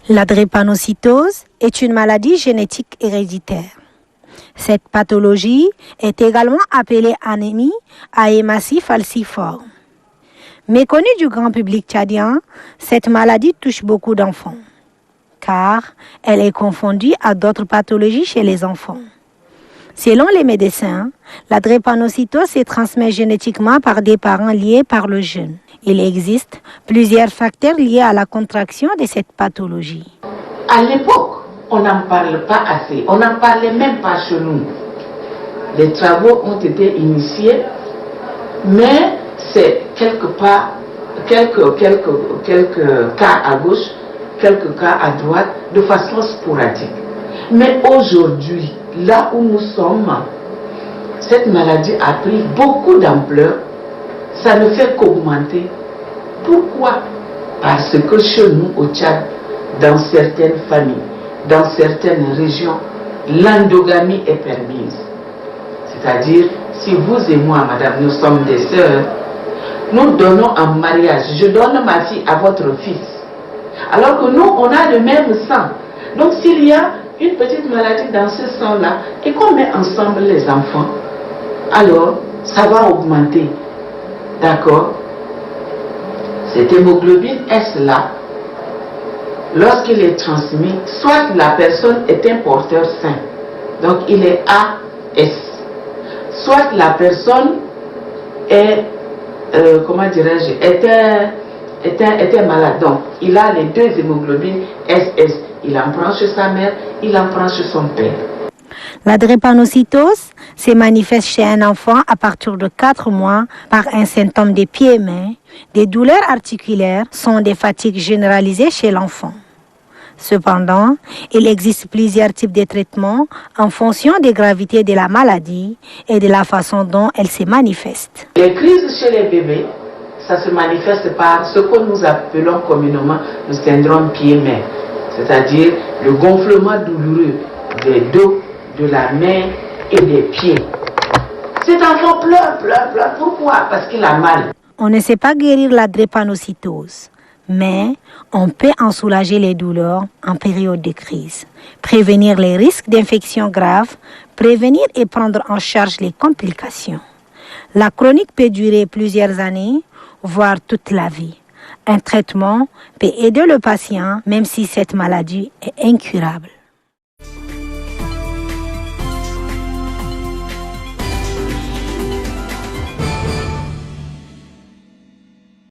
La drépanocytose est une maladie génétique héréditaire. Cette pathologie est également appelée anémie à hématie falciforme. Méconnue du grand public tchadien, cette maladie touche beaucoup d'enfants, car elle est confondue à d'autres pathologies chez les enfants. Selon les médecins, la drépanocytose se transmet génétiquement par des parents liés par le gène. Il existe plusieurs facteurs liés à la contraction de cette pathologie. À l'époque, on n'en parle pas assez, on n'en parlait même pas chez nous. Les travaux ont été initiés, mais c'est quelques cas à gauche, quelques cas à droite, de façon sporadique. Mais aujourd'hui, là où nous sommes, cette maladie a pris beaucoup d'ampleur, ça ne fait qu'augmenter. Pourquoi? Parce que chez nous au Tchad, dans certaines familles, dans certaines régions, l'endogamie est permise. C'est-à-dire, si vous et moi, madame, nous sommes des sœurs, nous donnons en mariage, je donne ma fille à votre fils. Alors que nous, on a le même sang. Donc s'il y a une petite maladie dans ce sang-là, et qu'on met ensemble les enfants, alors ça va augmenter. D'accord? Cette hémoglobine S-là, lorsqu'il est transmis, soit la personne est un porteur sain, donc il est AS, soit la personne est, était malade, donc il a les deux hémoglobines SS, il en prend chez sa mère, il en prend chez son père. La drépanocytose se manifeste chez un enfant à partir de 4 mois par un symptôme des pieds et mains. Des douleurs articulaires sont des fatigues généralisées chez l'enfant. Cependant, il existe plusieurs types de traitements en fonction des gravités de la maladie et de la façon dont elle se manifeste. Les crises chez les bébés, ça se manifeste par ce que nous appelons communément le syndrome pied-main, c'est-à-dire le gonflement douloureux des dos, de la main et des pieds. Cet enfant pleure. Pourquoi? Parce qu'il a mal. On ne sait pas guérir la drépanocytose, mais on peut en soulager les douleurs en période de crise, prévenir les risques d'infections graves, prévenir et prendre en charge les complications. La chronique peut durer plusieurs années, voire toute la vie. Un traitement peut aider le patient, même si cette maladie est incurable.